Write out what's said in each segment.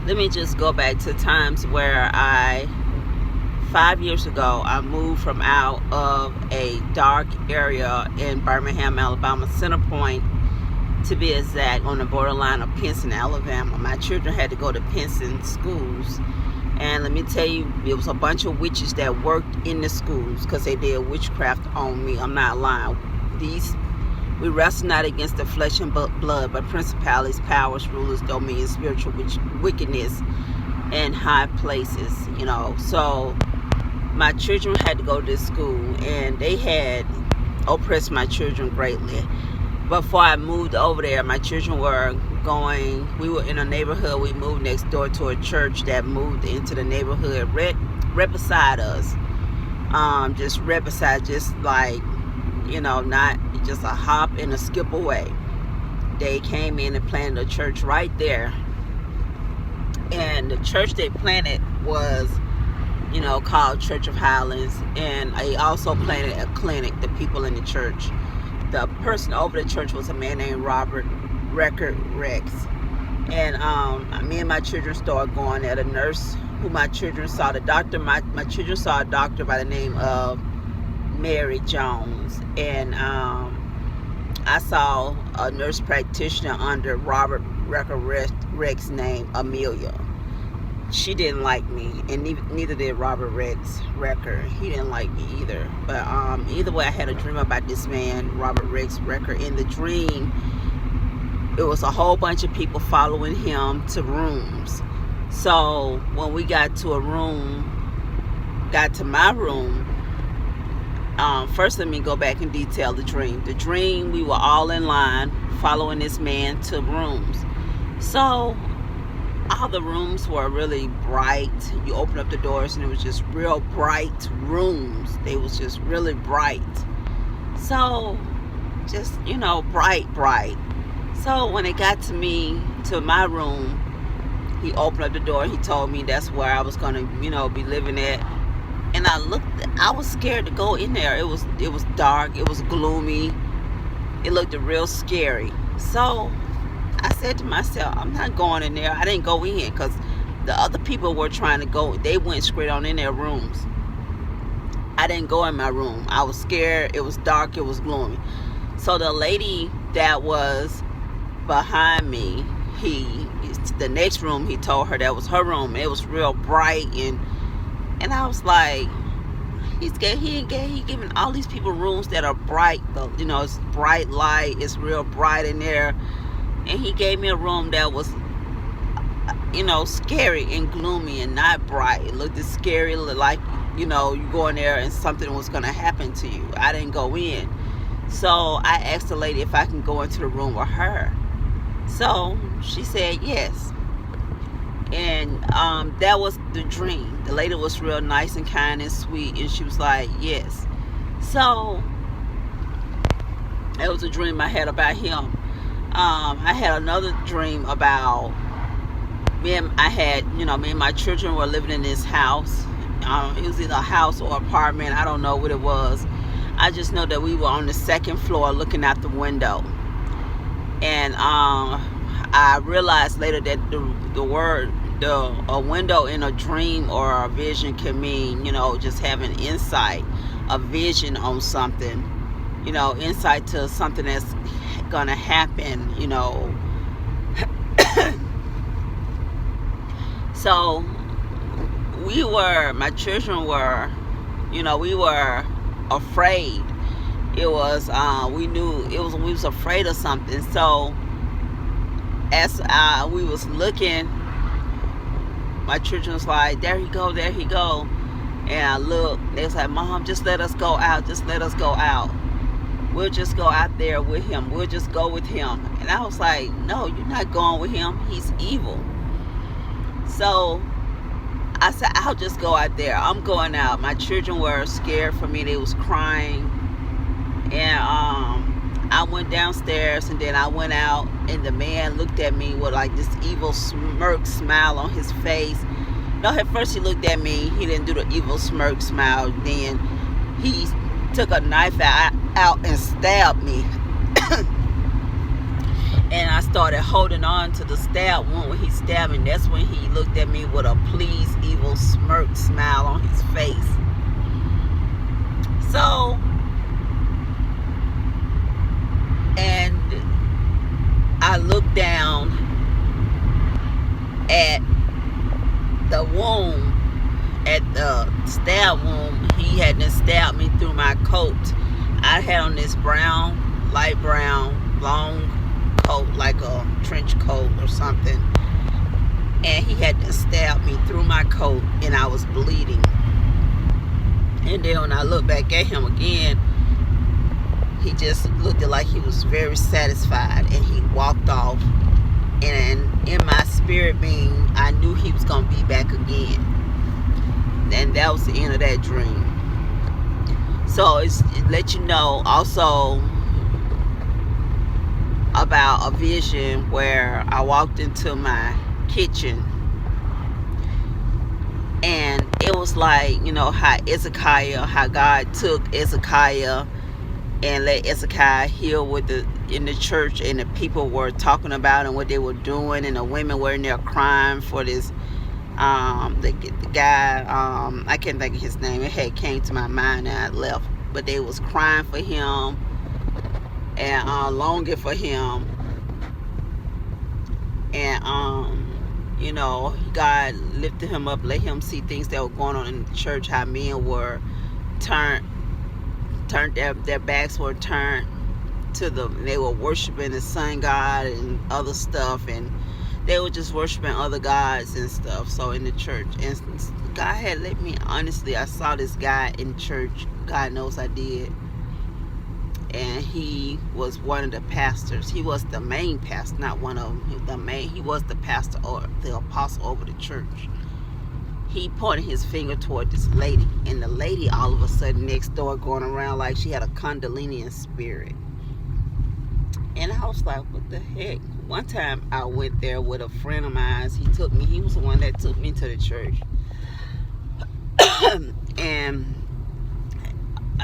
Let me just go back to times where 5 years ago, I moved from out of a dark area in Birmingham, Alabama, Center Point, to be exact, on the borderline of Pinson, Alabama. My children had to go to Pinson schools. And let me tell you, it was a bunch of witches that worked in the schools because they did witchcraft on me. I'm not lying. We wrestle not against the flesh and blood, but principalities, powers, rulers, dominions, spiritual wickedness in high places, So my children had to go to this school, and they had oppressed my children greatly. Before I moved over there, my children we were in a neighborhood. We moved next door to a church that moved into the neighborhood right beside us. Just right beside, just like, not just a hop and a skip away. They came in and planted a church right there. And the church they planted was, called Church of Highlands. And they also planted a clinic, the people in the church. The person over the church was a man named Robert Rex. And me and my children started going there. The nurse who my children saw, the doctor, my children saw a doctor by the name of Mary Jones. And I saw a nurse practitioner under Robert Rex's name, Amelia. She didn't like me, and neither did Robert Recker. He didn't like me either. But either way, I had a dream about this man, Robert Rex Recker. In the dream, it was a whole bunch of people following him to rooms. So when we got to my room, first let me go back and detail the dream. The dream, we were all in line following this man to rooms. So all the rooms were really bright. You open up the doors and it was just real bright rooms. They was just really bright. So just, bright. So when it got to my room, he opened up the door. He told me that's where I was going to, be living at. And I was scared to go in there. It was dark. It was gloomy. It looked real scary. So I said to myself, I'm not going in there. I didn't go in because the other people were trying to go. They went straight on in their rooms. I didn't go in my room. I was scared. It was dark. It was gloomy. So the lady that was behind me, the next room, he told her that was her room. It was real bright, and I was like, he giving all these people rooms that are bright. It's bright light. It's real bright in there. And he gave me a room that was, scary and gloomy and not bright. It looked scary, like, you go in there and something was going to happen to you. I didn't go in. So I asked the lady if I can go into the room with her. So she said yes. And that was the dream. The lady was real nice and kind and sweet, and she was like, yes. So that was a dream I had about him. I had another dream about me and my children were living in this house. It was either a house or apartment. I don't know what it was. I just know that we were on the second floor looking out the window. And I realized later that a window in a dream or a vision can mean, just having insight, a vision on something, insight to something that's gonna happen, So my children were, we were afraid. It was, we was afraid of something. So as we was looking, my children was like, there he go. And I looked, they was like, Mom, just let us go out. We'll just go out there with him. We'll just go with him. And I was like, no, you're not going with him. He's evil. So I said, I'll just go out there. I'm going out. My children were scared for me. They was crying. And I went downstairs, and then I went out, and the man looked at me with like this evil smirk smile on his face. No, at first he looked at me. He didn't do the evil smirk smile. Then he took a knife out and stabbed me. And I started holding on to the stab wound when he stabbed me. That's when he looked at me with a pleased, evil smirk smile on his face. So, and I looked down at the wound, at the stab wound. He had just stabbed me through my coat. I had on this brown, light brown, long coat, like a trench coat or something. And he had just stabbed me through my coat, and I was bleeding. And then when I looked back at him again, he just looked like he was very satisfied, and he walked off. And in my spirit being, I knew he was going to be back again. And that was the end of that dream. So it let you know also about a vision where I walked into my kitchen, and it was like, you know, how God took Ezekiah and let Ezekiah heal in the church, and the people were talking about and what they were doing, and the women were in there crying for this the guy, I can't think of his name. It had came to my mind and I left, but they was crying for him and longing for him. And you know, God lifted him up, let him see things that were going on in the church, how men were turned their backs were turned to they were worshiping the sun god and other stuff, and they were just worshiping other gods and stuff. So in the church, and God had let me, honestly, I saw this guy in church. God knows I did. And he was one of the pastors. He was the main pastor, not one of them. He was the pastor or the apostle over the church. He pointed his finger toward this lady, and the lady all of a sudden next door going around like she had a Kundalini spirit. And I was like, what the heck? One time I went there with a friend of mine. He was the one that took me to the church. And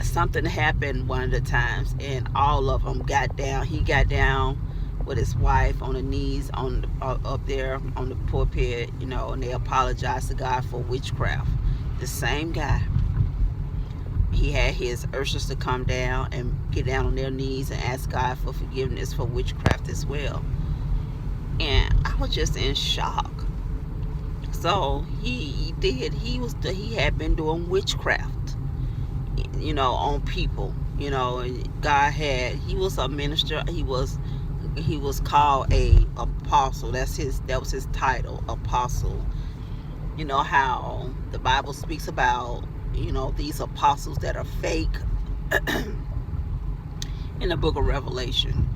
something happened one of the times, and all of them got down. He got down with his wife on the knees up there on the pulpit, you know, and they apologized to God for witchcraft. The same guy, he had his ushers to come down and get down on their knees and ask God for forgiveness for witchcraft as well. And I was just in shock. So he had been doing witchcraft, you know, on people. You know, he was a minister. He was called a apostle. That was his title, apostle. You know how the Bible speaks about, you know, these apostles that are fake in the book of Revelation.